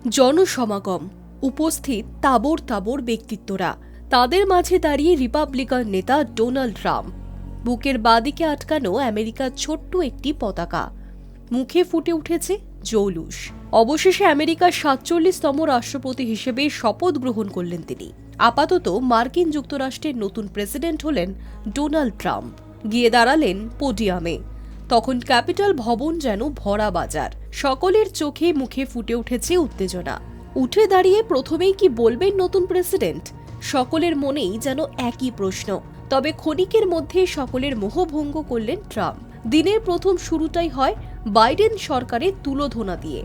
জনসমাগম, উপস্থিত তাবর তাবর ব্যক্তিত্বরা। তাদের মাঝে দাঁড়িয়ে রিপাবলিকান নেতা ডোনাল্ড ট্রাম্প। বুকের বাঁদিকে আটকানো আমেরিকার ছোট্ট একটি পতাকা, মুখে ফুটে উঠেছে জৌলুস। অবশেষে আমেরিকার ৪৭তম রাষ্ট্রপতি হিসেবে শপথ গ্রহণ করলেন তিনি। আপাতত মার্কিন যুক্তরাষ্ট্রের নতুন প্রেসিডেন্ট হলেন ডোনাল্ড ট্রাম্প। গিয়ে দাঁড়ালেন পোডিয়ামে। তখন ক্যাপিটাল ভবন যেন ভরা বাজার। সকলের চোখে মুখে ফুটে উঠেছে উত্তেজনা। উঠে দাঁড়িয়ে প্রথমেই কি বলবেন নতুন প্রেসিডেন্ট? সকলের মনেই যেন একই প্রশ্ন। তবে ক্ষণিকের মধ্যে সকলের মোহভঙ্গ করলেন ট্রাম্প। দিনের প্রথম শুরুটাই হয় বাইডেন সরকারের তুলোধনা দিয়ে।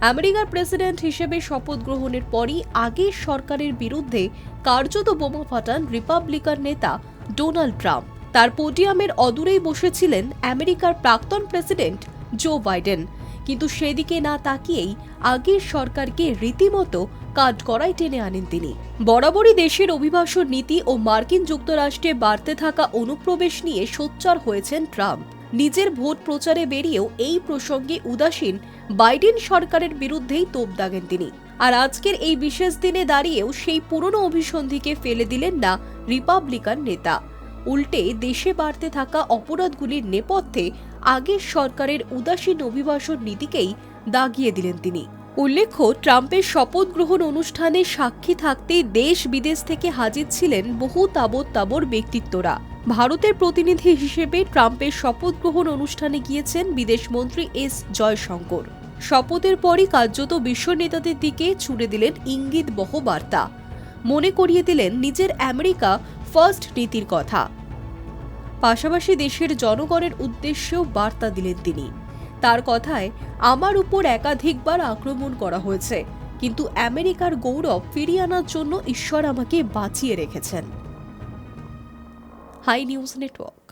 আমেরিকার প্রেসিডেন্ট হিসেবে শপথ গ্রহণের পরই আগের সরকারের বিরুদ্ধে কার্যত বোমা ফাটান রিপাবলিকান নেতা ডোনাল্ড ট্রাম্প। তার পোডিয়ামের অদূরেই বসেছিলেন আমেরিকার প্রাক্তন প্রেসিডেন্ট জো বাইডেন। কিন্তু সেদিকে না তাকিয়েই আগের সরকারকে রীতিমতো কাঠগড়ায় টেনে আনেন তিনি। বরাবরই দেশের অভিবাসন নীতি ও মার্কিন যুক্তরাষ্ট্রে বাড়তে থাকা অনুপ্রবেশ নিয়ে সোচ্চার হয়েছেন ট্রাম্প। নিজের ভোট প্রচারে বেরিয়েও এই প্রসঙ্গে উদাসীন বাইডেন সরকারের বিরুদ্ধেই তোপ দাগেন তিনি। আর আজকের এই বিশেষ দিনে দাঁড়িয়েও সেই পুরনো অভিসন্ধিকে ফেলে দিলেন না রিপাবলিকান নেতা। উল্টে দেশে বাড়তে থাকা অপরাধগুলির নেপথ্যে আগের সরকারের উদাসীন অভিবাসন নীতিকেই দাগিয়ে দিলেন তিনি। উল্লেখ্য, ট্রাম্পের শপথ গ্রহণ অনুষ্ঠানে সাক্ষী থাকতে দেশ বিদেশ থেকে হাজির ছিলেন বহু তাবর তাবর ব্যক্তিত্বরা। ভারতের প্রতিনিধি হিসেবে ট্রাম্পের শপথ গ্রহণ অনুষ্ঠানে গিয়েছেন বিদেশমন্ত্রী এস জয়শঙ্কর। শপথের পরই কার্যত বিশ্ব নেতাদের দিকে ছুড়ে দিলেন ইঙ্গিতবহ বার্তা। মনে করিয়ে দিলেন নিজের আমেরিকা ফার্স্ট নীতির কথা। পাশাপাশি দেশের জনগণের উদ্দেশ্যেও বার্তা দিলেন তিনি। তার কথায়, আমার উপর একাধিকবার আক্রমণ করা হয়েছে, কিন্তু আমেরিকার গৌরব ফিরিয়ে আনার জন্য ঈশ্বর আমাকে বাঁচিয়ে রেখেছেন। Hi News network.